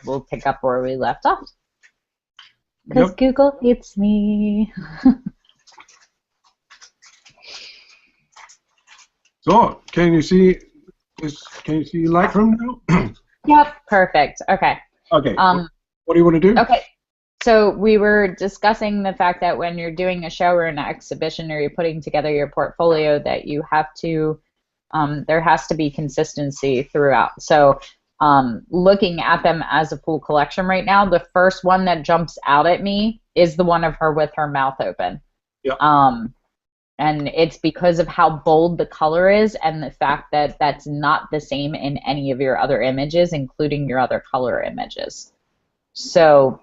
we'll pick up where we left off. Because Yep. Google hates me. So, can you see Lightroom now? Yep, perfect. Okay. Okay. Um, What do you want to do? okay. So we were discussing the fact that when you're doing a show or an exhibition or you're putting together your portfolio that you have to, there has to be consistency throughout. So looking at them as a full collection right now, the first one that jumps out at me is the one of her with her mouth open. Yeah. And it's because of how bold the color is and the fact that that's not the same in any of your other images, including your other color images. So,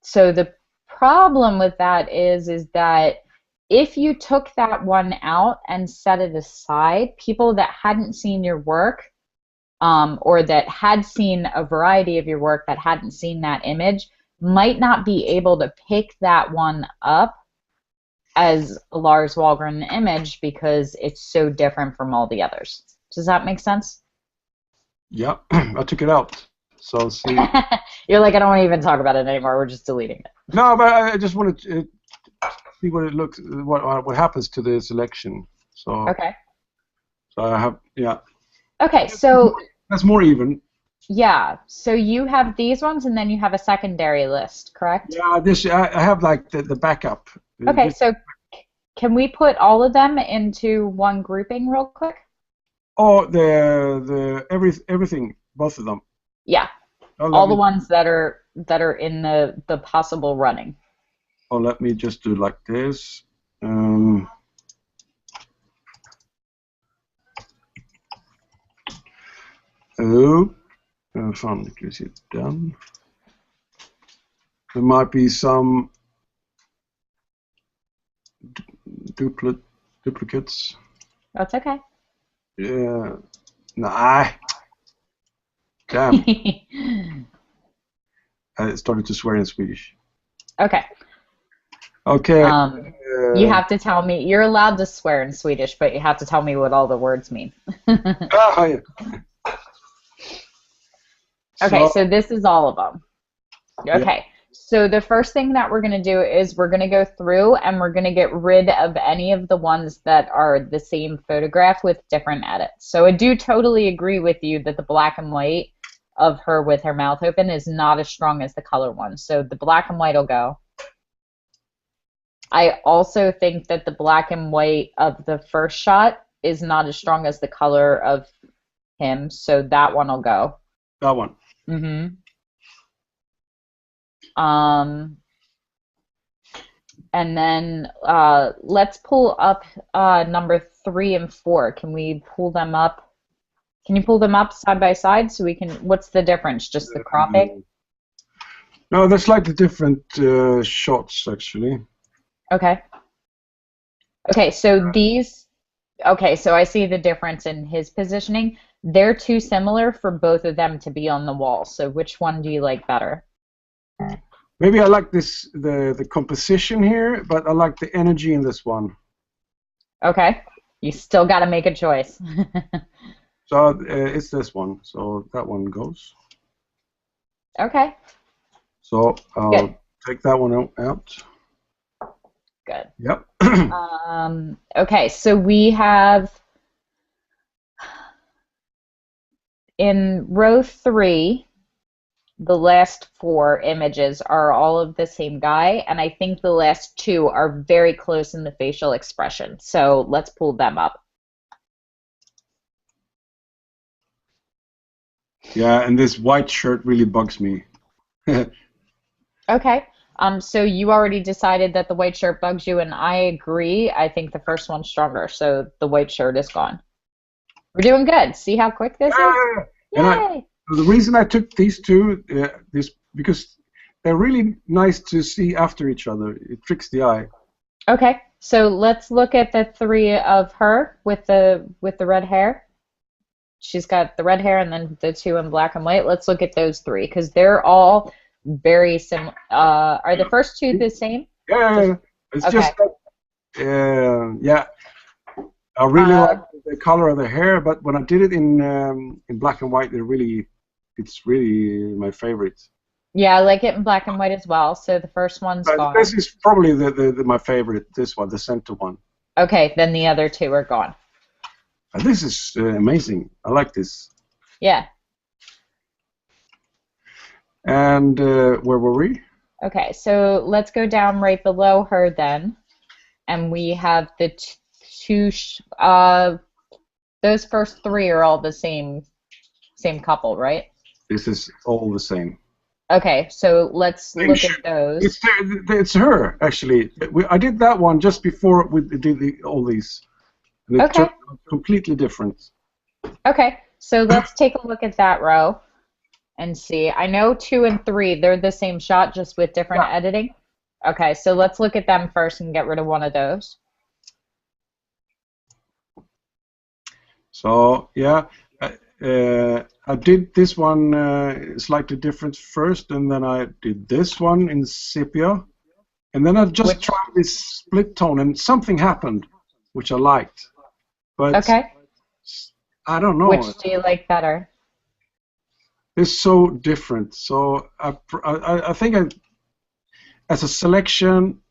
so the problem with that is that if you took that one out and set it aside, people that hadn't seen your work or that had seen a variety of your work that hadn't seen that image might not be able to pick that one up as a Lars Wallgren image because it's so different from all the others. Does that make sense? Yeah, I took it out. So see. You're like, I don't want to even talk about it anymore. We're just deleting it. No, but I just wanted to see what it looks, what happens to the selection. So. Okay. So I have, yeah. Okay, so. That's more even. Yeah. So you have these ones, and then you have a secondary list, correct? Yeah. This I have like the backup. Okay, so can we put all of them into one grouping real quick? Oh, everything, both of them. Yeah. Oh, all the ones that are in the possible running. Oh, let me just do like this. Fun, is it done? There might be some duplicates. That's okay. Yeah. Nah. Damn. I started to swear in Swedish. Okay. Okay. You have to tell me. You're allowed to swear in Swedish, but you have to tell me what all the words mean. Yeah. Okay, so this is all of them. Okay. Yeah. So the first thing that we're going to do is we're going to go through and we're going to get rid of any of the ones that are the same photograph with different edits. So I do totally agree with you that the black and white of her with her mouth open is not as strong as the color one. So the black and white will go. I also think that the black and white of the first shot is not as strong as the color of him, so that one will go. That one. Mm-hmm. And then let's pull up number 3 and 4. Can we pull them up? Can you pull them up side by side so we can? What's the difference? Just the cropping? No, they're slightly different shots actually. Okay. Okay, so these. Okay, so I see the difference in his positioning. They're too similar for both of them to be on the wall. So which one do you like better? Maybe I like this the composition here, but I like the energy in this one. Okay. You still got to make a choice. So it's this one. So that one goes. Okay. So I'll take that one out. Good. Yep. Okay, so we have in row 3, the last 4 images are all of the same guy, and I think the last 2 are very close in the facial expression. So let's pull them up. Yeah, and this white shirt really bugs me. Okay. So you already decided that the white shirt bugs you, and I agree. I think the first one's stronger, so the white shirt is gone. We're doing good. See how quick this is? Yay! The reason I took these two is because they're really nice to see after each other. It tricks the eye. Okay, so let's look at the 3 of her with the red hair. She's got the red hair and then the 2 in black and white. Let's look at those 3 because they're all very similar. Are the first 2 the same? Yeah, it's okay. just that, yeah. I really like the color of the hair, but when I did it in black and white, it's really my favorite. Yeah, I like it in black and white as well. So the first one's This gone. is probably my favorite. This one, the center one. Okay, then the other two are gone. This is amazing. I like this. Yeah. And where were we? Okay, so let's go down right below her then, and we have the two. Those first three are all the same couple, right? This is all the same. Okay, so let's look at those. It's her actually. I did that one just before we did all these, and it turned out completely different. Okay, so let's take a look at that row and see. I know 2 and 3, they're the same shot, just with different editing. Okay, so let's look at them first and get rid of one of those. So yeah, I did this one slightly different first, and then I did this one in sepia, and then I just tried this split tone, and something happened, which I liked. But I don't know. Which do you like better? It's so different. So I think as a selection,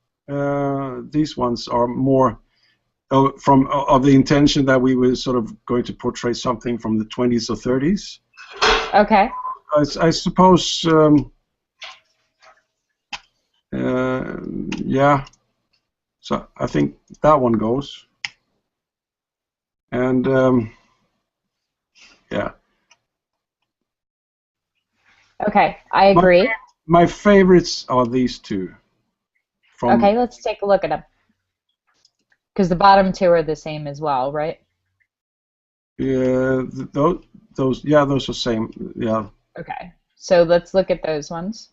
these ones are more of the intention that we were sort of going to portray something from the 20s or 30s. Okay. I suppose, yeah. So I think that one goes. And yeah. Okay, I agree. My favorites are these two. Okay, let's take a look at them. Because the bottom two are the same as well, right? Yeah, those are same. Yeah. Okay, so let's look at those ones.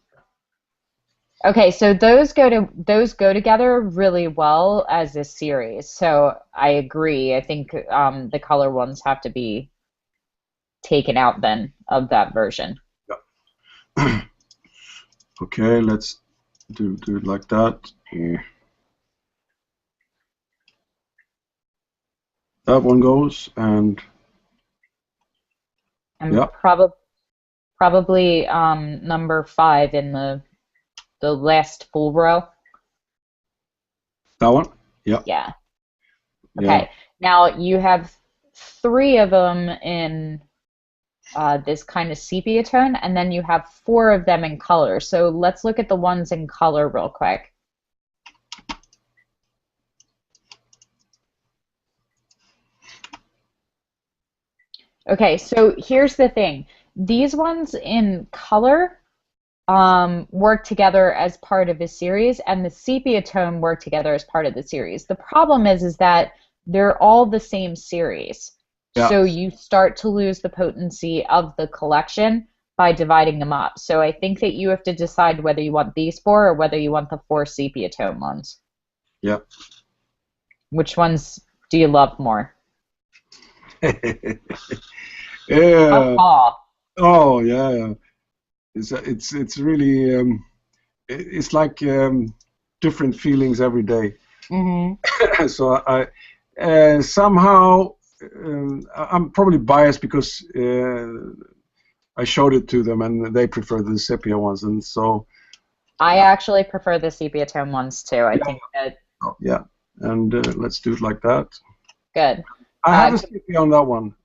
Okay, so those go together really well as a series. So I agree. I think the color ones have to be taken out then of that version. Yeah. Okay, let's do it like that. Yeah. That one goes, and yeah. Probably number 5 in the last full row. That one? Yeah. Yeah. Okay. Now you have 3 of them in this kind of sepia tone, and then you have 4 of them in color. So let's look at the ones in color real quick. Okay, so here's the thing. These ones in color work together as part of a series, and the sepia tone work together as part of the series. The problem is that they're all the same series. Yeah. So you start to lose the potency of the collection by dividing them up. So I think that you have to decide whether you want these 4 or whether you want the 4 sepia tone ones. Yeah. Which ones do you love more? Yeah. Oh yeah. It's really it's like different feelings every day. Mm-hmm. So I somehow I'm probably biased because I showed it to them and they prefer the sepia ones, and so I actually prefer the sepia tone ones too. I think that. Oh, yeah, and let's do it like that. Good. I have a sepia on that one.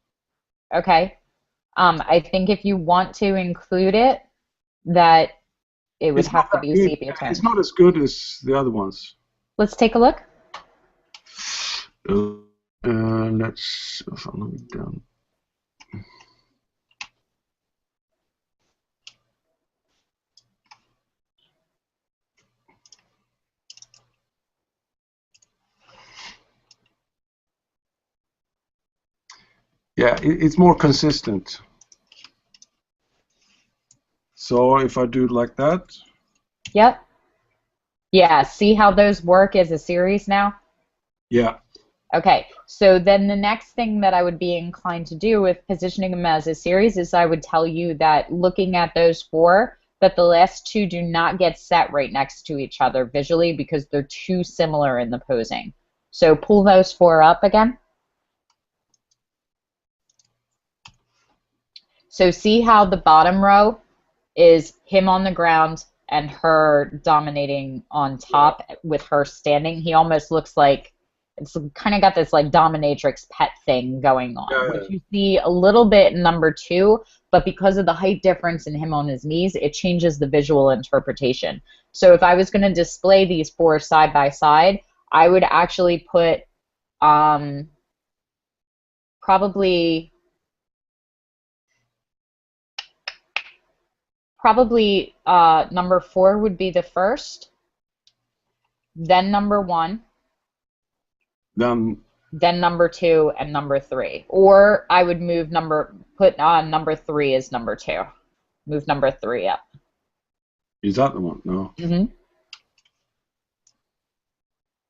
Okay. I think if you want to include it, that it would have to be sepia tone. It's not as good as the other ones. Let's take a look. Let's follow it down. Yeah, it's more consistent. So if I do it like that. Yep. Yeah, see how those work as a series now? Yeah. Okay, so then the next thing that I would be inclined to do with positioning them as a series is I would tell you that looking at those 4, that the last 2 do not get set right next to each other visually because they're too similar in the posing. So pull those 4 up again. So see how the bottom row is him on the ground and her dominating on top with her standing. He almost looks like it's kind of got this like dominatrix pet thing going on, which you see a little bit in number 2, but because of the height difference in him on his knees, it changes the visual interpretation. So if I was going to display these 4 side by side, I would actually put probably number 4 would be the first, then number 1, then number 2, and number 3. Or I would put on number 3 as number 2. Move number 3 up. Is that the one? No.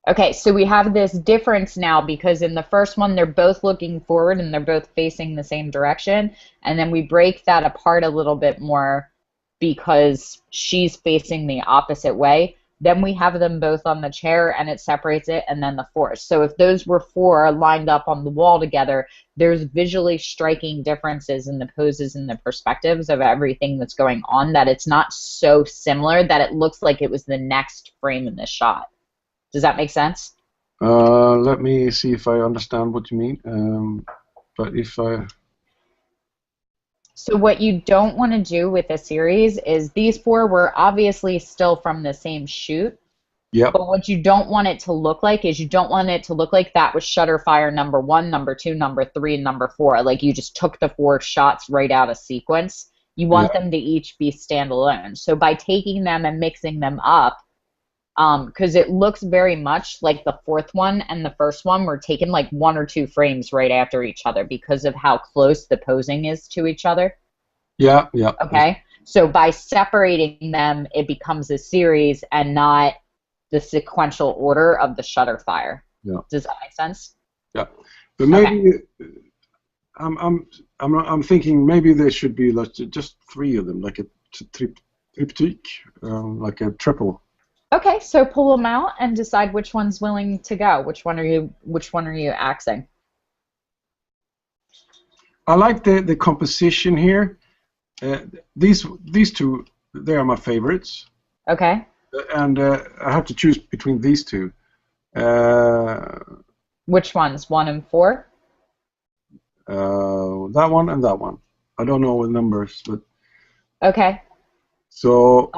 Okay, so we have this difference now because in the first one they're both looking forward and they're both facing the same direction, and then we break that apart a little bit more because she's facing the opposite way. Then we have them both on the chair and it separates it, and then the 4. So if those were 4 lined up on the wall together, there's visually striking differences in the poses and the perspectives of everything that's going on, that it's not so similar that it looks like it was the next frame in the shot. Does that make sense? Let me see if I understand what you mean. But if I... So what you don't want to do with a series is these 4 were obviously still from the same shoot. Yep. But what you don't want it to look like is you don't want it to look like that was Shutterfire number 1, number 2, number 3, and number 4. Like you just took the 4 shots right out of sequence. You want them to each be standalone. So by taking them and mixing them up, because it looks very much like the 4th one and the first one were taken like 1 or 2 frames right after each other because of how close the posing is to each other. Yeah. Okay, so by separating them, it becomes a series and not the sequential order of the Shutterfire. Yeah. Does that make sense? Yeah, but maybe I'm thinking maybe there should be like just 3 of them, like a triptych, like a triple. Okay, so pull them out and decide which one's willing to go. Which one are you axing? I like the composition here. These 2, they are my favorites. Okay. And I have to choose between these 2. Which ones? 1 and 4? That one and that one. I don't know what numbers, but okay. So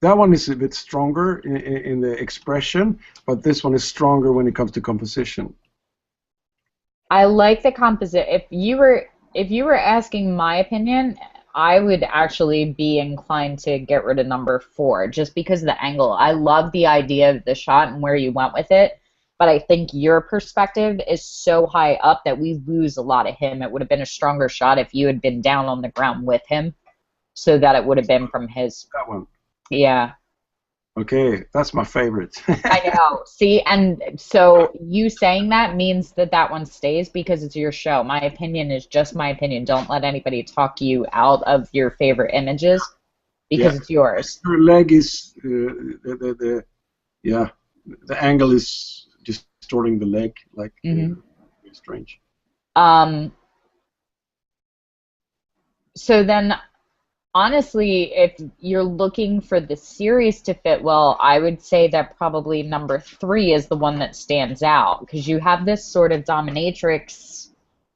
that one is a bit stronger in the expression, but this one is stronger when it comes to composition. I like the composite. If you were asking my opinion, I would actually be inclined to get rid of number 4 just because of the angle. I love the idea of the shot and where you went with it, but I think your perspective is so high up that we lose a lot of him. It would have been a stronger shot if you had been down on the ground with him, so that it would have been from his. That one. Yeah. Okay, that's my favorite. I know. See, and so you saying that means that that one stays because it's your show. My opinion is just my opinion. Don't let anybody talk you out of your favorite images because it's yours. Her leg is the angle is distorting the leg, like strange. So then, honestly, if you're looking for the series to fit well, I would say that probably number 3 is the one that stands out because you have this sort of dominatrix,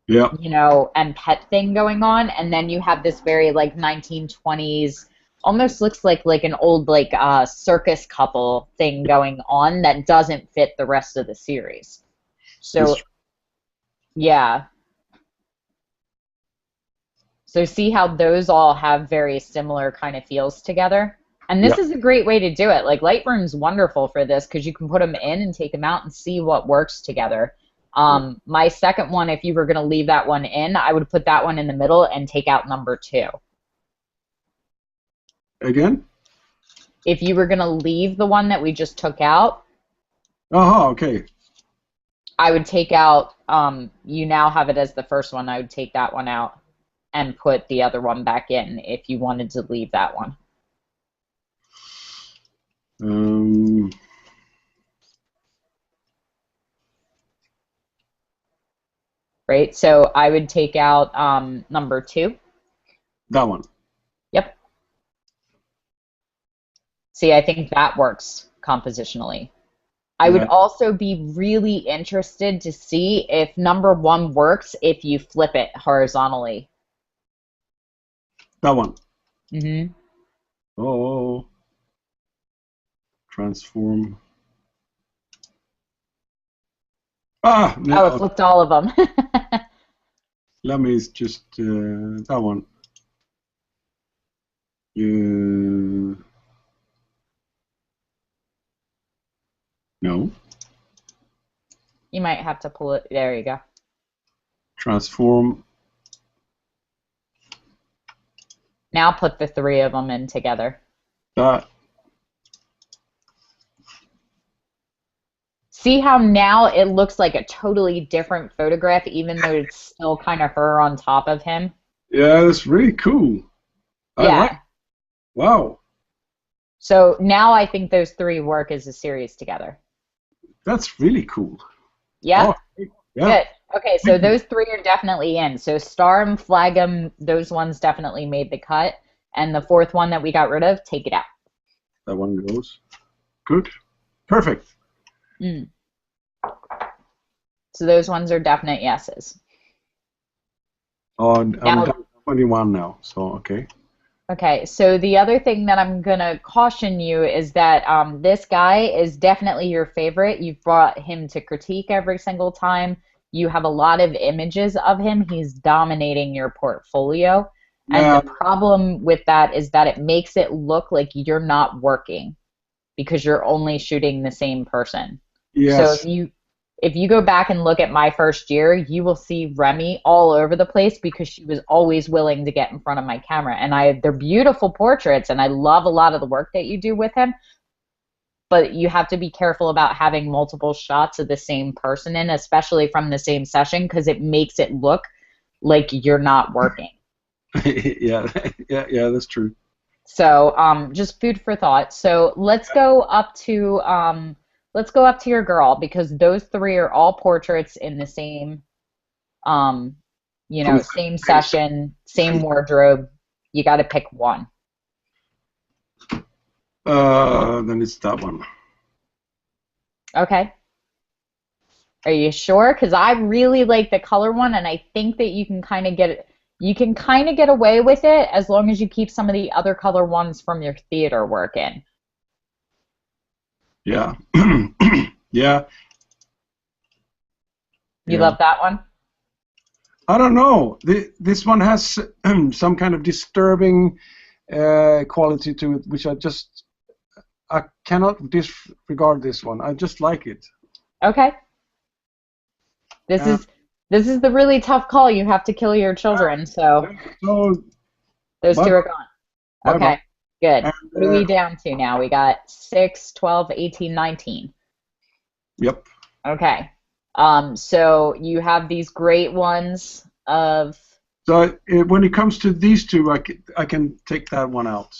and pet thing going on, and then you have this very like 1920s, almost looks like an old circus couple thing going on that doesn't fit the rest of the series. So, yeah. So see how those all have very similar kind of feels together? And this is a great way to do it. Like Lightroom's wonderful for this because you can put them in and take them out and see what works together. My second one, if you were going to leave that one in, I would put that one in the middle and take out number 2. Again? If you were going to leave the one that we just took out. Okay. I would take out, you now have it as the first one, I would take that one out and put the other one back in if you wanted to leave that one. right? So I would take out number 2. That one. Yep. See, I think that works compositionally. I would Yeah. also be really interested to see if number 1 works if you flip it horizontally. That one. Mm-hmm. Oh. Transform. Ah, Oh, it no. flipped all of them. Let me just that one. No. You might have to pull it. There you go. Transform. Now put the 3 of them in together. That. See how now it looks like a totally different photograph, even though it's still kind of her on top of him? Yeah, that's really cool. I like. Yeah. Wow. So now I think those 3 work as a series together. That's really cool. Yeah? Oh, yeah. Good. Okay, so those 3 are definitely in. So Star'em, Flag'em, those ones definitely made the cut. And the 4th one that we got rid of, take it out. That one goes. Good. Perfect. Mm. So those ones are definite yeses. Oh, I'm Now, down to 21 now, so okay. okay, so the other thing that I'm going to caution you is that this guy is definitely your favorite. You've brought him to critique every single time. You have a lot of images of him. He's dominating your portfolio. And Yeah. the problem with that is that it makes it look like you're not working because you're only shooting the same person. So Yes. if you go back and look at my first year, you will see Remy all over the place because she was always willing to get in front of my camera. And they're beautiful portraits, and I love a lot of the work that you do with him. But you have to be careful about having multiple shots of the same person in, especially from the same session, because it makes it look like you're not working. Yeah, yeah, that's true. So just food for thought. So let's go up to your girl because those 3 are all portraits in the same From the same place. session, same wardrobe. You got to pick one. Then it's that one. Okay. Are you sure? Because I really like the color one, and I think that you can kind of get away with it as long as you keep some of the other color ones from your theater work in. Yeah. Yeah. You Yeah. love that one? I don't know. This one has some kind of disturbing quality to it, which I cannot disregard this one. I just like it. Okay. This is the really tough call. You have to kill your children, so So those 2 bye are gone. bye. Okay, good. And, What are we down to now? We got 6, 12, 18, 19. Yep. Okay. So you have these great ones of. So when it comes to these 2, I can take that one out.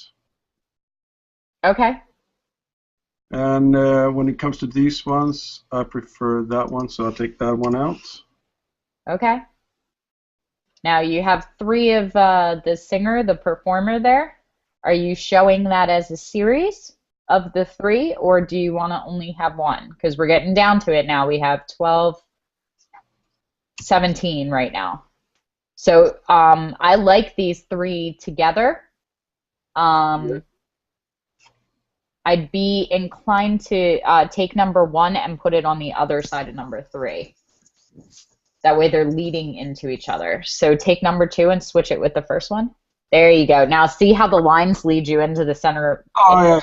Okay. And when it comes to these ones, I prefer that one, so I'll take that one out. Okay. Now you have 3 of the singer, the performer there. Are you showing that as a series of the 3, or do you want to only have one? Because we're getting down to it now. We have 12, 17 right now. So I like these 3 together. Yeah. I'd be inclined to take number 1 and put it on the other side of number 3. That way they're leading into each other. So take number 2 and switch it with the first one. There you go. Now see how the lines lead you into the center. Oh, yeah.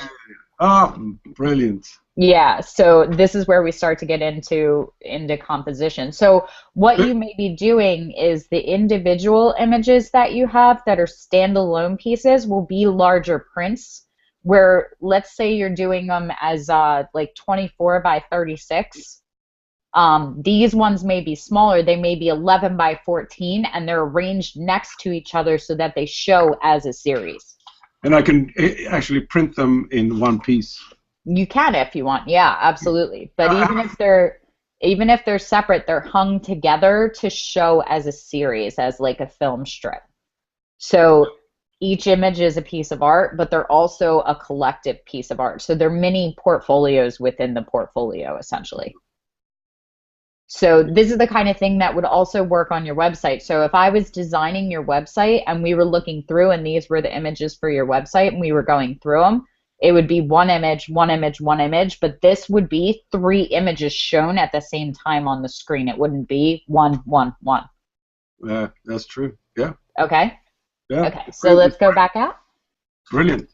Oh, brilliant. Yeah, so this is where we start to get into composition. So what you may be doing is the individual images that you have that are standalone pieces will be larger prints where let's say you're doing them as like 24 by 36. These ones may be smaller. They may be 11 by 14 and they're arranged next to each other so that they show as a series. And I can actually print them in one piece. You can if you want. Yeah, absolutely. But even if they're Even if they're separate, they're hung together to show as a series, as like a film strip. So each image is a piece of art, but they're also a collective piece of art. So they're mini portfolios within the portfolio, essentially. So this is the kind of thing that would also work on your website. So if I was designing your website and we were looking through and these were the images for your website and we were going through them, it would be one image, one image, one image, but this would be 3 images shown at the same time on the screen. It wouldn't be one, one, one. That's true. Yeah. Okay. Yeah. Okay. So let's go back out. Brilliant.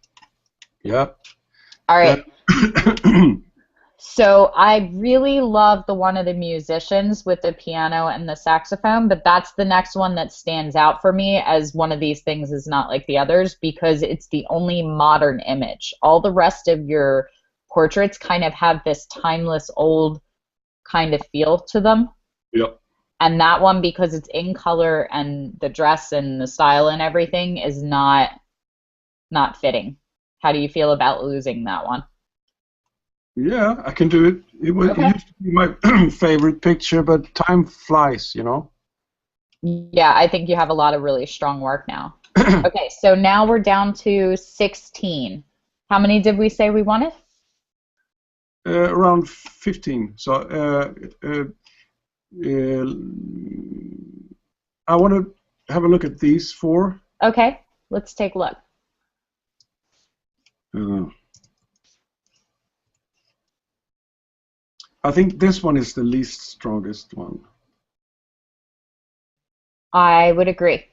Yeah. All right. So I really love the one of the musicians with the piano and the saxophone, but that's the next one that stands out for me as one of these things is not like the others because it's the only modern image. All the rest of your portraits kind of have this timeless old kind of feel to them. Yep. And that one, because it's in color and the dress and the style and everything is not fitting. How do you feel about losing that one? Yeah, I can do it. It used to be my favorite picture, but time flies, you know? Yeah, I think you have a lot of really strong work now. Okay, so now we're down to 16. How many did we say we wanted? Around 15. So I want to have a look at these 4. Okay, let's take a look. I think this one is the least strongest one. I would agree.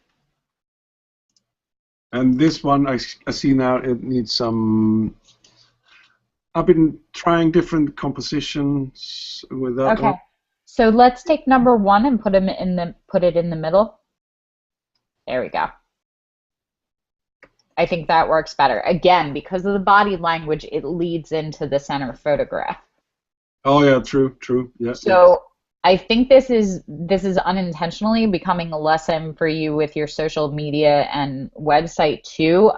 And this one, I see now it needs some... I've been trying different compositions with that one. Okay, so let's take number 1 and put it in the middle. There we go. I think that works better. Again, because of the body language, it leads into the center photograph. Oh yeah, true. Yeah. So I think this is unintentionally becoming a lesson for you with your social media and website too.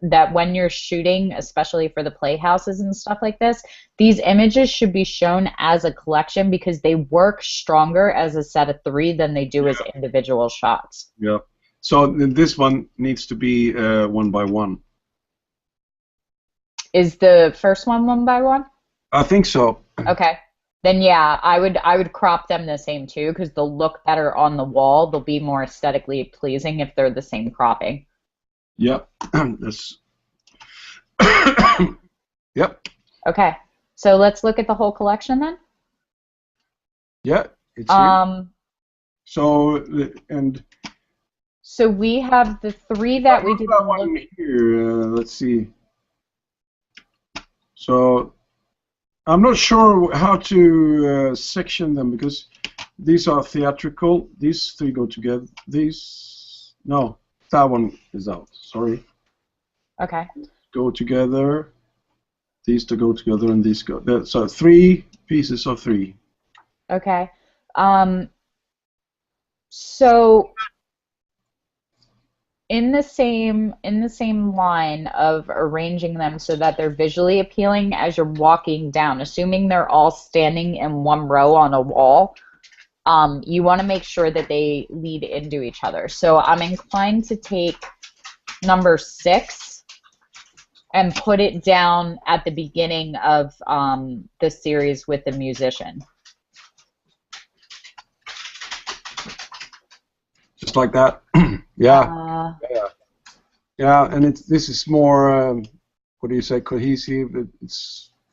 That when you're shooting, especially for the playhouses and stuff like this, these images should be shown as a collection because they work stronger as a set of 3 than they do as individual shots. Yeah. So this one needs to be 1 by 1. Is the first one 1 by 1? I think so. Okay. Then yeah, I would crop them the same too because they'll look better on the wall. They'll be more aesthetically pleasing if they're the same cropping. Yep. That's yep. Okay. So let's look at the whole collection then. Yeah, it's here. So we have the 3 that we did. One here. Let's see. So I'm not sure how to section them because these are theatrical. These 3 go together. No, that one is out. Sorry. Okay. Go together. These 2 go together, and these go. So 3 pieces of 3. Okay. So in the same line of arranging them so that they're visually appealing as you're walking down, assuming they're all standing in one row on a wall, you want to make sure that they lead into each other. So I'm inclined to take number 6 and put it down at the beginning of the series with the musician. Just like that. Yeah. Yeah, and this is more, what do you say, cohesive. It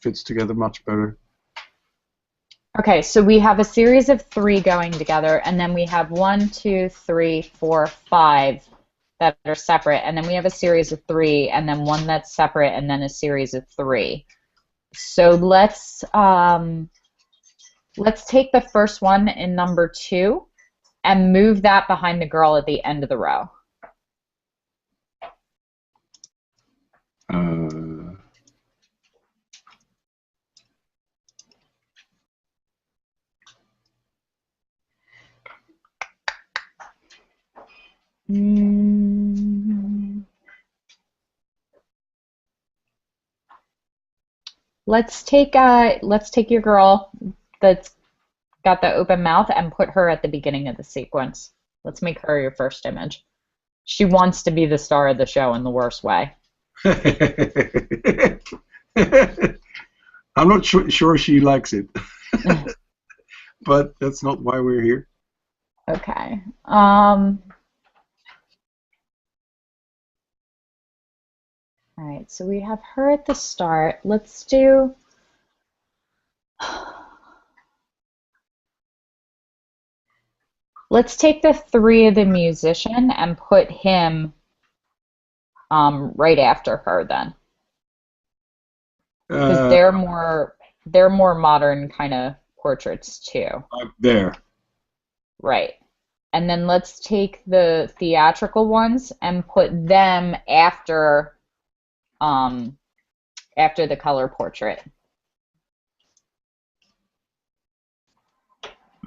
fits together much better. Okay, so we have a series of 3 going together, and then we have 1, 2, 3, 4, 5 that are separate, and then we have a series of 3, and then 1 that's separate, and then a series of 3. So let's take the first one in number 2 and move that behind the girl at the end of the row. Let's take your girl that's got the open mouth, and put her at the beginning of the sequence. Let's make her your first image. She wants to be the star of the show in the worst way. I'm not sure she likes it, but that's not why we're here. Okay. All right, so we have her at the start. Let's do... Let's take the 3 of the musician and put him right after her then. Because they're more modern kind of portraits too. Like there. Right. And then let's take the theatrical ones and put them after the color portrait.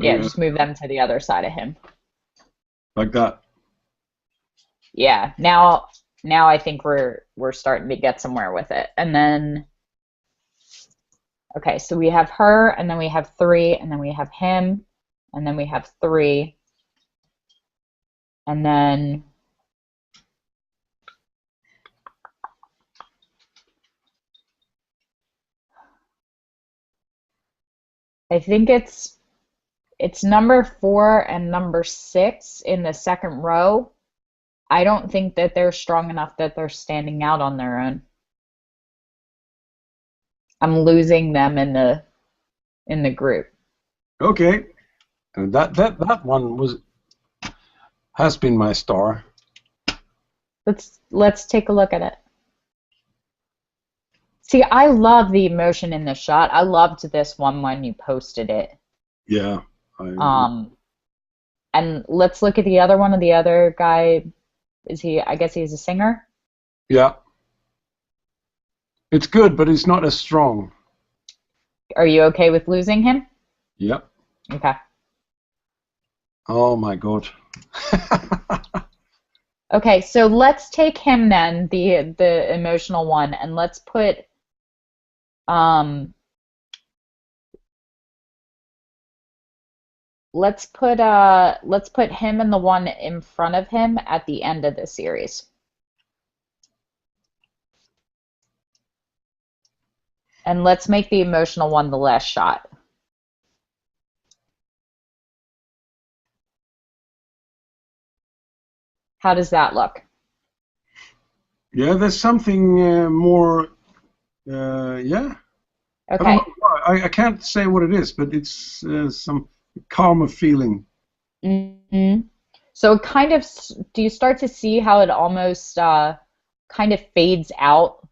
Yeah, just move them to the other side of him. Like that. Yeah. Now I think we're starting to get somewhere with it. And then okay, so we have her, and then we have 3, and then we have him, and then we have 3, and then I think it's number 4 and number 6 in the second row. I don't think that they're strong enough that they're standing out on their own. I'm losing them in the group. Okay, and that one has been my star. Let's take a look at it. See, I love the emotion in the shot. I loved this one when you posted it. Yeah. And let's look at the other one. The other guy, I guess he's a singer? Yeah. It's good, but it's not as strong. Are you okay with losing him? Yep. Okay. Oh my God. Okay, so let's take him then, the emotional one, and let's put let's put him and the one in front of him at the end of the series. And let's make the emotional one the last shot. How does that look? Yeah, there's something more. Yeah. Okay. I can't say what it is, but it's some calmer feeling. Mm-hmm. So kind of, do you start to see how it almost kind of fades out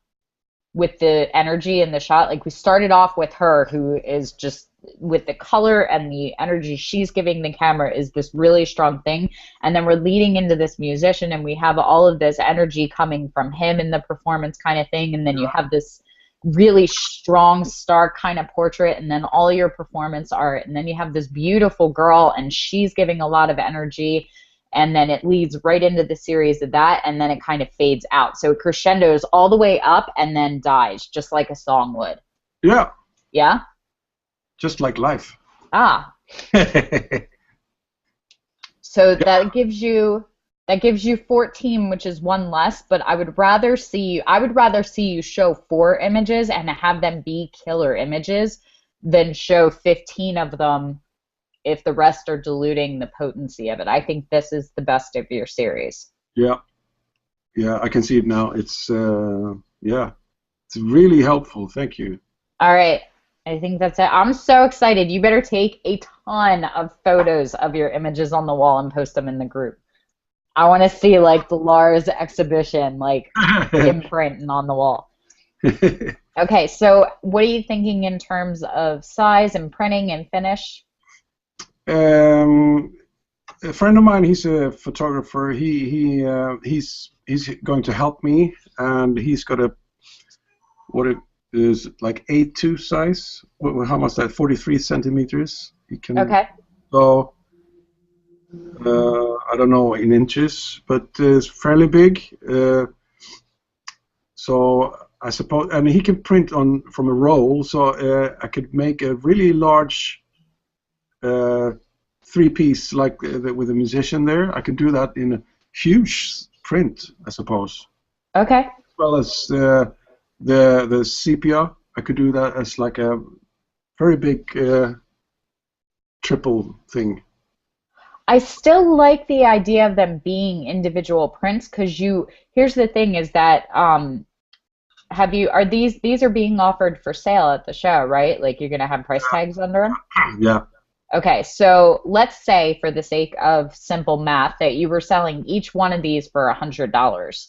with the energy in the shot? Like we started off with her, who is just with the color and the energy she's giving the camera is this really strong thing, and then we're leading into this musician, and we have all of this energy coming from him in the performance kind of thing, and then you have this really strong star kind of portrait, and then all your performance art, and then you have this beautiful girl, and she's giving a lot of energy, and then it leads right into the series of that, and then it kind of fades out. So it crescendos all the way up and then dies, just like a song would. Yeah. Yeah? Just like life. Ah. So that gives you 14, which is one less, but I would rather see you show 4 images and have them be killer images than show 15 of them if the rest are diluting the potency of it. I think this is the best of your series. Yeah. Yeah, I can see it now. It's it's really helpful. Thank you. All right. I think that's it. I'm so excited. You better take a ton of photos of your images on the wall and post them in the group. I want to see like the Lars exhibition, like imprint and on the wall. Okay, so what are you thinking in terms of size and printing and finish? A friend of mine, he's a photographer. He's going to help me, and he's got what it is like 8:2 size. How much is that? 43 centimeters. He can. Okay. So I don't know in inches, but it's fairly big. So I suppose, and he can print from a roll. So I could make a really large three-piece like with a musician there. I can do that in a huge print, I suppose. Okay. As well as the sepia, I could do that as like a very big triple thing. I still like the idea of them being individual prints because here's the thing is that are these are being offered for sale at the show, right? Like you're gonna have price tags under them? Yeah. Okay, so let's say for the sake of simple math that you were selling each one of these for $100.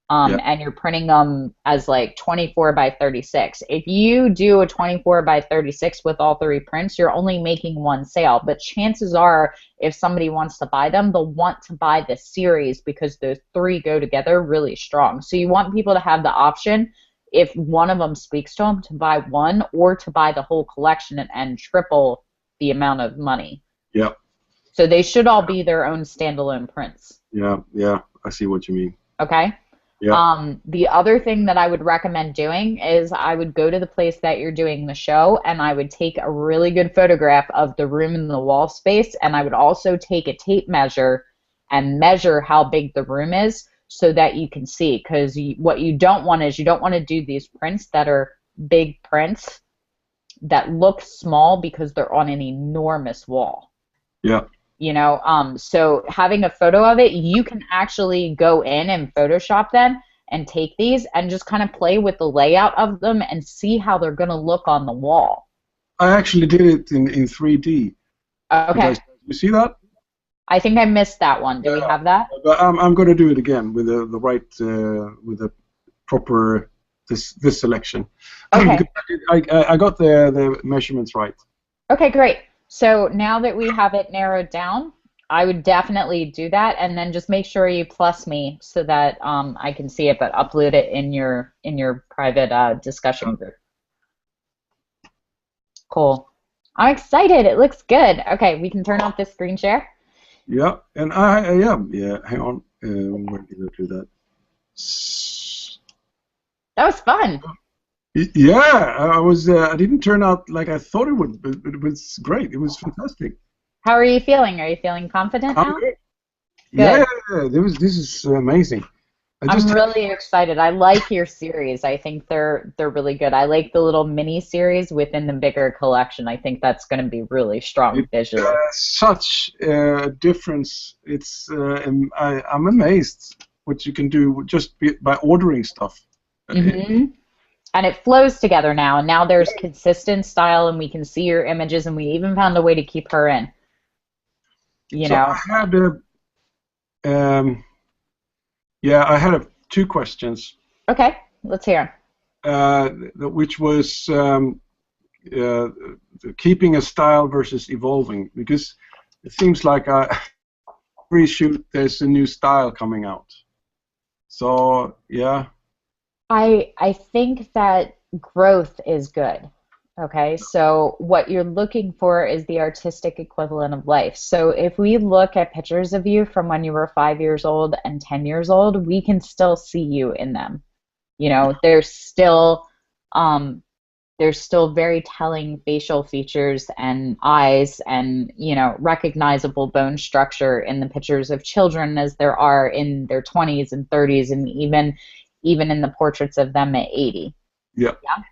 Yeah. And you're printing them as like 24 by 36. If you do a 24 by 36 with all three prints, you're only making one sale. But chances are, if somebody wants to buy them, they'll want to buy the series because those three go together really strong. So you want people to have the option, if one of them speaks to them, to buy one or to buy the whole collection and triple the amount of money. Yeah. So they should all be their own standalone prints. Yeah, yeah, I see what you mean. Okay. Yeah. The other thing that I would recommend doing is I would go to the place that you're doing the show and I would take a really good photograph of the room and the wall space, and I would also take a tape measure and measure how big the room is so that you can see, because what you don't want is you don't want to do these prints that are big prints that look small because they're on an enormous wall. Yeah. You know, so having a photo of it, you can actually go in and Photoshop them and take these and just kind of play with the layout of them and see how they're going to look on the wall. I actually did it in 3D. Okay. You see that? I think I missed that one. Do we have that? But I'm going to do it again with the right with the proper this selection. Okay. I got the measurements right. Okay, great. So now that we have it narrowed down, I would definitely do that, and then just make sure you plus me so that I can see it, but upload it in your private discussion group. Cool. I'm excited. It looks good. Okay, we can turn off this screen share. Yeah, and I am. Yeah, hang on. Where did I do that? That was fun. Yeah, I was. I didn't turn out like I thought it would, but it was great. It was fantastic. How are you feeling? Are you feeling confident now? Good. Yeah, this is amazing. I'm really excited. I like your series. I think they're really good. I like the little mini series within the bigger collection. I think that's going to be really strong visually. Such a difference. It's I'm amazed what you can do just by ordering stuff. Mm-hmm. And it flows together now. And now there's consistent style, and we can see your images, and we even found a way to keep her in. You know. I had two questions. Okay, let's hear them. Which was keeping a style versus evolving, because it seems like every shoot there's a new style coming out. So yeah. I think that growth is good. Okay, so what you're looking for is the artistic equivalent of life. So if we look at pictures of you from when you were 5 years old and 10 years old, we can still see you in them. You know, there's still very telling facial features and eyes and, you know, recognizable bone structure in the pictures of children as there are in their 20s and 30s and even in the portraits of them at 80. Yeah. Yeah.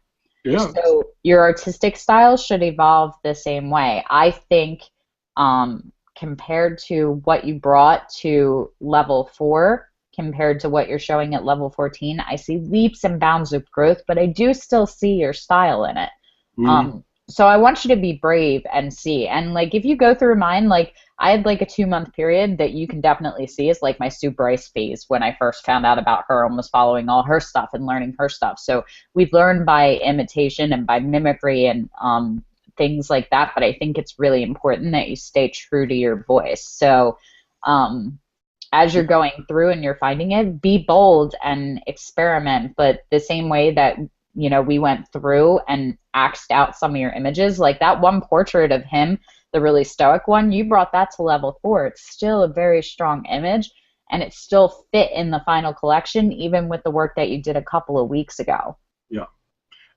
Yeah. So your artistic style should evolve the same way. I think compared to what you brought to level 4, compared to what you're showing at level 14, I see leaps and bounds of growth, but I do still see your style in it. Mm-hmm. So I want you to be brave and see. And like if you go through mine, like I had like a 2-month period that you can definitely see is like my Sue Bryce phase when I first found out about her and was following all her stuff and learning her stuff. So we've learned by imitation and by mimicry and things like that, but I think it's really important that you stay true to your voice. So as you're going through and you're finding it, be bold and experiment, but the same way that, you know, we went through and axed out some of your images, like that one portrait of him, the really stoic one, you brought that to level 4. It's still a very strong image, and it still fit in the final collection, even with the work that you did a couple of weeks ago. Yeah,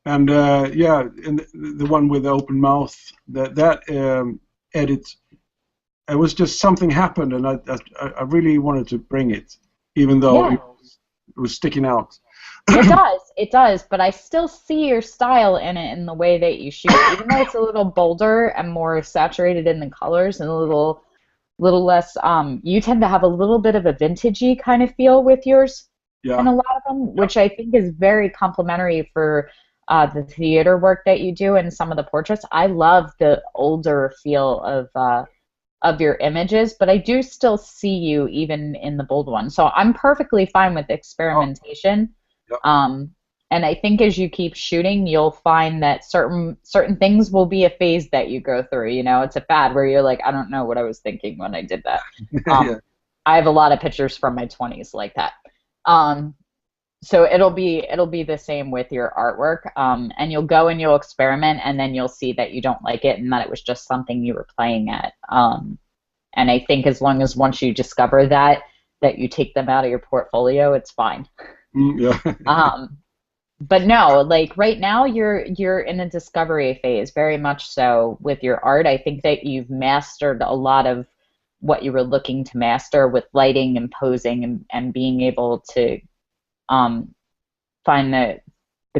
and and the one with the open mouth, that edit. It was just something happened, and I really wanted to bring it, even though it was sticking out. It does, but I still see your style in it in the way that you shoot, even though it's a little bolder and more saturated in the colors and a little less. You tend to have a little bit of a vintagey kind of feel with yours in a lot of them, which I think is very complimentary for the theater work that you do and some of the portraits. I love the older feel of your images, but I do still see you even in the bold one. So I'm perfectly fine with experimentation. And I think as you keep shooting, you'll find that certain things will be a phase that you go through. You know, it's a fad where you're like, I don't know what I was thinking when I did that. I have a lot of pictures from my 20s like that. So it'll be the same with your artwork. And you'll go and you'll experiment, and then you'll see that you don't like it and that it was just something you were playing at. And I think as long as once you discover that you take them out of your portfolio, it's fine. But no, like right now you're in a discovery phase, very much so with your art. I think that you've mastered a lot of what you were looking to master with lighting and posing and being able to find the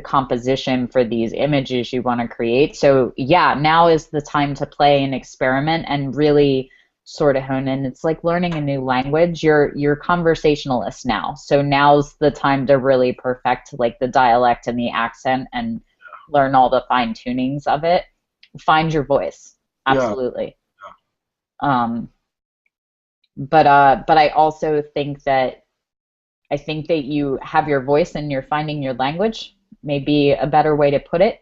composition for these images you want to create. So yeah, now is the time to play and experiment and really sort of hone in. It's like learning a new language. You're conversationalist now, so now's the time to really perfect like the dialect and the accent and learn all the fine tunings of it. Find your voice, absolutely. But I also think that you have your voice and you're finding your language, maybe a better way to put it.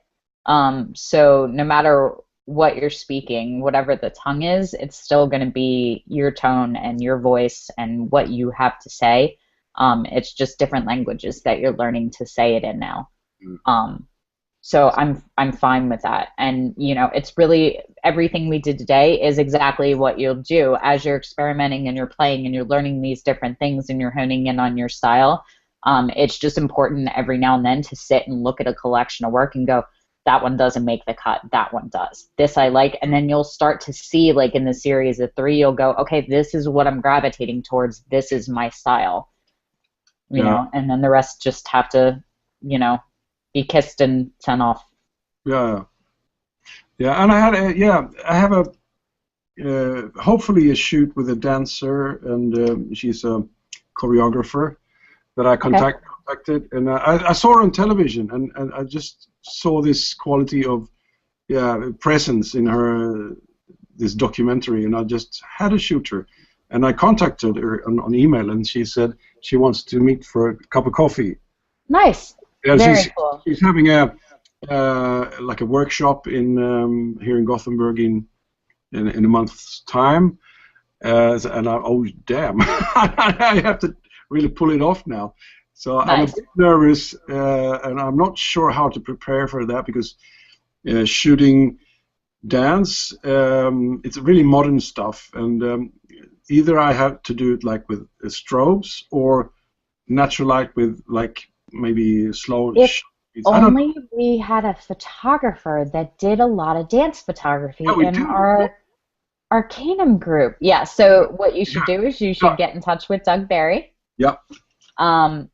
So no matter what you're speaking, whatever the tongue is, it's still going to be your tone and your voice and what you have to say. It's just different languages that you're learning to say it in now. So I'm fine with that. And you know, it's really everything we did today is exactly what you'll do as you're experimenting and you're playing and you're learning these different things and you're honing in on your style. It's just important every now and then to sit and look at a collection of work and go, that one doesn't make the cut, that one does. This I like, and then you'll start to see, like in the series of 3, you'll go, okay, this is what I'm gravitating towards, this is my style. You know, and then the rest just have to, you know, be kissed and sent off. And I have a hopefully a shoot with a dancer, and she's a choreographer that I contacted, and I saw her on television, and I just saw this quality of presence in her, this documentary, and I just had to shoot her, and I contacted her on email, and she said she wants to meet for a cup of coffee. Nice. Yeah, very cool. She's having a like a workshop in here in Gothenburg in a month's time, and damn, I have to really pull it off now. So I'm a bit nervous, and I'm not sure how to prepare for that because shooting dance, it's really modern stuff, and either I have to do it like with strobes or natural light with like maybe slow. If only we had a photographer that did a lot of dance photography in our Arcanum group. Yeah. So what you should do is you should get in touch with Doug Barry. Yep. And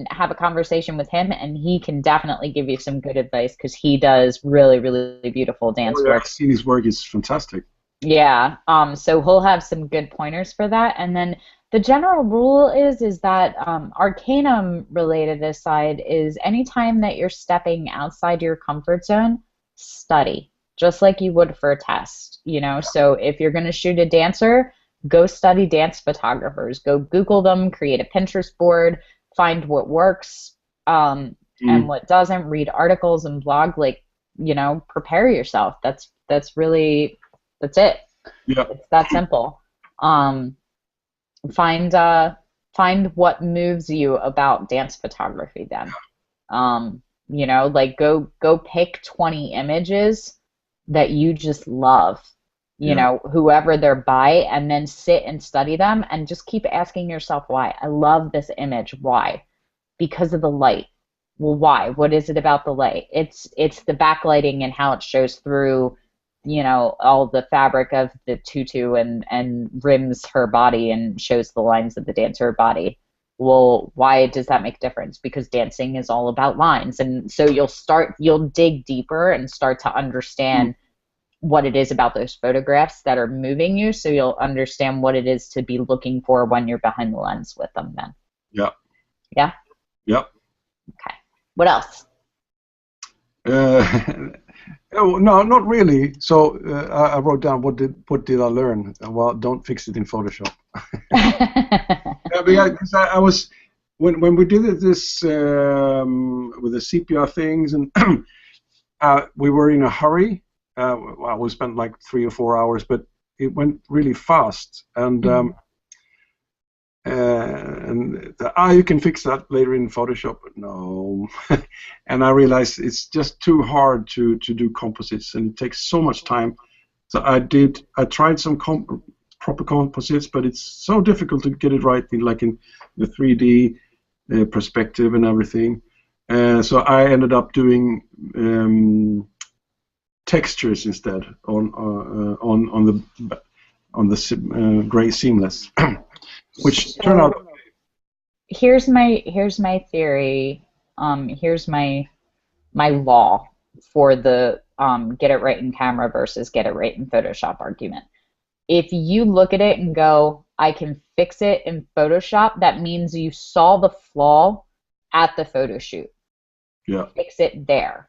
have a conversation with him, and he can definitely give you some good advice because he does really, really beautiful dance work. I've seen his work; it's fantastic. Yeah. So he'll have some good pointers for that, and then the general rule is that Arcanum related aside is anytime that you're stepping outside your comfort zone, study just like you would for a test. You know, so if you're going to shoot a dancer, go study dance photographers. Go Google them, create a Pinterest board, find what works and what doesn't, read articles and blog, like, you know, prepare yourself. That's it. Yeah. It's that simple. Find what moves you about dance photography then. You know, like go pick 20 images that you just love. You know, whoever they're by, and then sit and study them and just keep asking yourself why. I love this image. Why? Because of the light. Well, why? What is it about the light? It's the backlighting and how it shows through you know, all the fabric of the tutu and rims her body and shows the lines of the dancer body. Well, why does that make a difference? Because dancing is all about lines. And so you'll dig deeper and start to understand what it is about those photographs that are moving you, so you'll understand what it is to be looking for when you're behind the lens with them then. Yeah. Yeah? Yep. Okay. What else? Oh, no, not really. So I wrote down what did I learn? Well, don't fix it in Photoshop. Yeah, because I was when we did this with the CPR things, and we were in a hurry. Well, we spent like 3 or 4 hours, but it went really fast. And you can fix that later in Photoshop. No. And I realized it's just too hard to do composites, and it takes so much time. So I tried some proper composites, but it's so difficult to get it right in the 3D perspective and everything. So I ended up doing textures instead on the gray seamless, which turned out. Here's my theory. Here's my law for the get it right in camera versus get it right in Photoshop argument. If you look at it and go, I can fix it in Photoshop, that means you saw the flaw at the photo shoot. Yeah. Fix it there.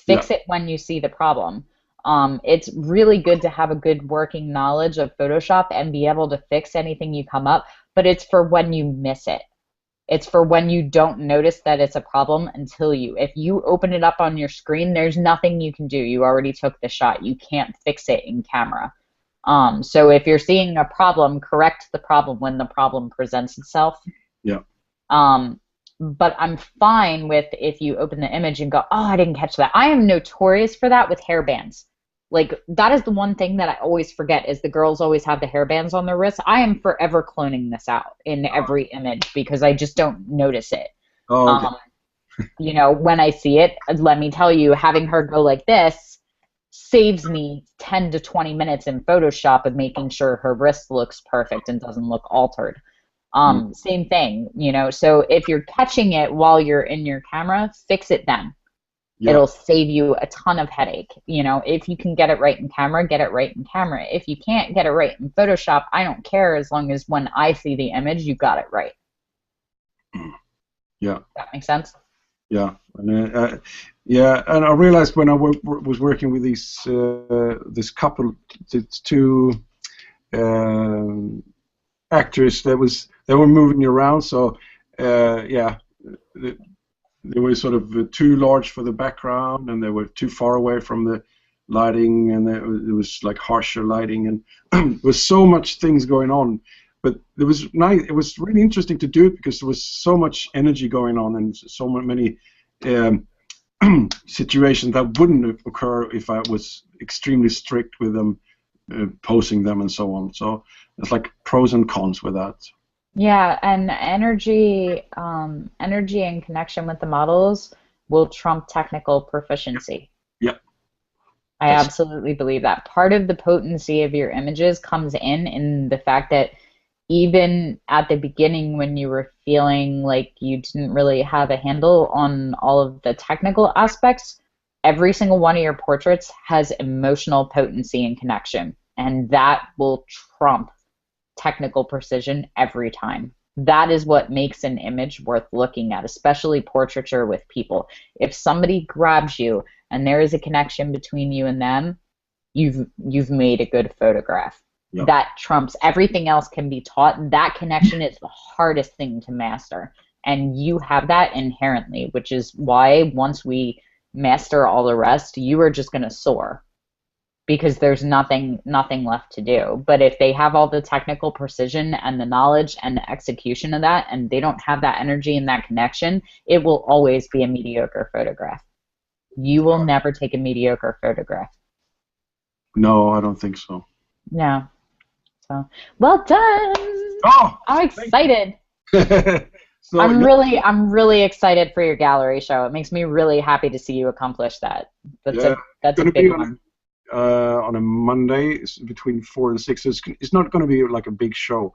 Fix it when you see the problem. It's really good to have a good working knowledge of Photoshop and be able to fix anything you come up, but it's for when you miss it. It's for when you don't notice that it's a problem if you open it up on your screen, there's nothing you can do. You already took the shot. You can't fix it in camera. So if you're seeing a problem, correct the problem when the problem presents itself. Yeah. But I'm fine with if you open the image and go, oh, I didn't catch that. I am notorious for that with hairbands. Like, that is the one thing that I always forget is the girls always have the hairbands on their wrists. I am forever cloning this out in every image because I just don't notice it. Oh, okay. You know, when I see it, let me tell you, having her go like this saves me 10 to 20 minutes in Photoshop of making sure her wrist looks perfect and doesn't look altered. Same thing, you know, so if you're catching it while you're in your camera, fix it then. Yeah. It'll save you a ton of headache. You know, if you can get it right in camera, get it right in camera. If you can't get it right in Photoshop, I don't care as long as when I see the image, you got it right. Yeah. That makes sense? Yeah. And, and I realized when I was working with this couple, two actors, they were moving around, so they were sort of too large for the background, and they were too far away from the lighting, and it was like harsher lighting, and there was so much things going on. But it was nice. It was really interesting to do it because there was so much energy going on, and so many situations that wouldn't occur if I was extremely strict with them, posing them, and so on. So there's like pros and cons with that. Yeah, and energy and connection with the models will trump technical proficiency. Yeah. I absolutely believe that. Part of the potency of your images comes in the fact that even at the beginning when you were feeling like you didn't really have a handle on all of the technical aspects, every single one of your portraits has emotional potency and connection, and that will trump technical precision every time. That is what makes an image worth looking at, especially portraiture with people. If somebody grabs you and there is a connection between you and them, you've made a good photograph. Yep. That trumps everything else can be taught. That connection is the hardest thing to master, and you have that inherently, which is why once we master all the rest, you are just going to soar. Because there's nothing left to do. But if they have all the technical precision and the knowledge and the execution of that, and they don't have that energy and that connection, it will always be a mediocre photograph. You will never take a mediocre photograph. No, I don't think so. No. So, well done. Oh, I'm excited. So, I'm really excited for your gallery show. It makes me really happy to see you accomplish that. That's a big one. on a Monday. It's between 4 and 6. So it's not going to be like a big show.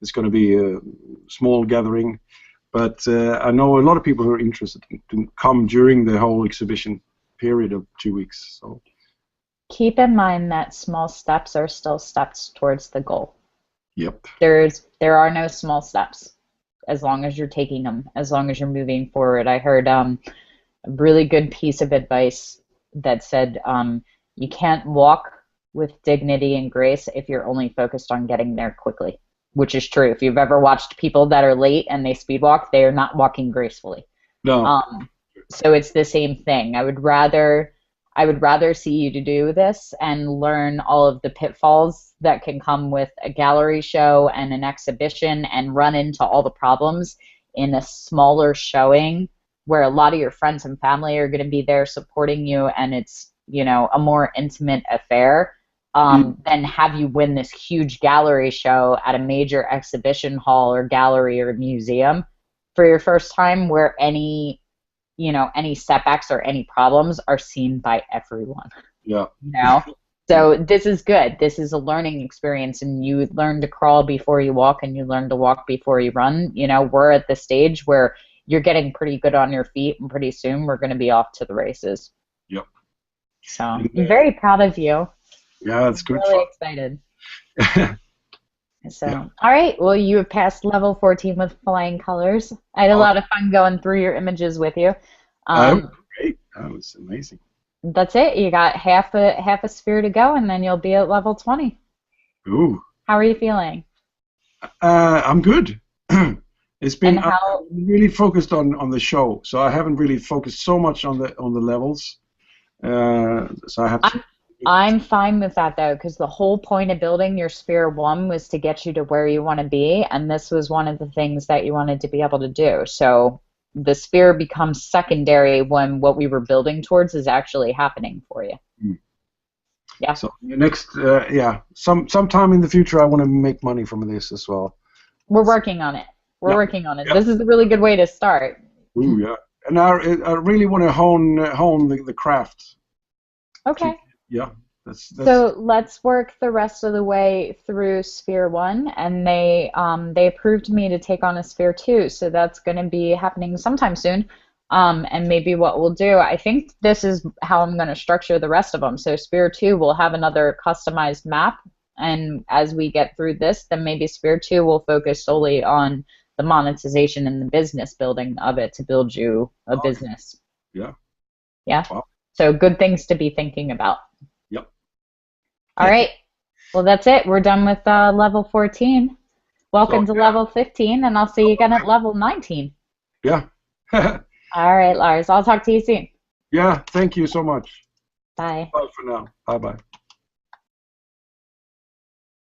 It's going to be a small gathering. But I know a lot of people who are interested to come during the whole exhibition period of 2 weeks. So keep in mind that small steps are still steps towards the goal. Yep. There are no small steps as long as you're taking them, as long as you're moving forward. I heard a really good piece of advice that said you can't walk with dignity and grace if you're only focused on getting there quickly, which is true. If you've ever watched people that are late and they speed walk, they are not walking gracefully. No. So it's the same thing. I would rather see you to do this and learn all of the pitfalls that can come with a gallery show and an exhibition and run into all the problems in a smaller showing where a lot of your friends and family are going to be there supporting you and it's, a more intimate affair than have you win this huge gallery show at a major exhibition hall or gallery or museum for your first time where any setbacks or any problems are seen by everyone. Yeah. So this is good. This is a learning experience, and you learn to crawl before you walk, and you learn to walk before you run. We're at the stage where you're getting pretty good on your feet, and pretty soon we're going to be off to the races. Yep. So I'm very proud of you. Yeah, that's good. Really excited. So, yeah. All right. Well, you have passed level 14 with flying colors. I had a lot of fun going through your images with you. Great. That was amazing. That's it. You got half a sphere to go, and then you'll be at level 20. Ooh. How are you feeling? I'm good. It's been I'm really focused on the show, so I haven't really focused so much on the levels. So I have to. I'm fine with that though, because the whole point of building your Sphere 1 was to get you to where you want to be, and this was one of the things that you wanted to be able to do. So the sphere becomes secondary when what we were building towards is actually happening for you. Mm. Yeah. So next, sometime in the future, I want to make money from this as well. We're working on it. We're working on it. This is a really good way to start. Ooh, yeah. And I really want to hone the craft. Okay. Yeah. So let's work the rest of the way through Sphere 1, and they approved me to take on a Sphere 2, so that's going to be happening sometime soon. And maybe what we'll do, I think this is how I'm going to structure the rest of them. So Sphere 2 will have another customized map, and as we get through this, then maybe Sphere 2 will focus solely on the monetization and the business building of it to build you a business. Yeah. Yeah. Wow. So good things to be thinking about. Yep. All right. Well, that's it. We're done with level 14. Welcome to level 15, and I'll see you again at level 19. Yeah. All right, Lars. I'll talk to you soon. Yeah. Thank you so much. Bye. Bye for now. Bye-bye.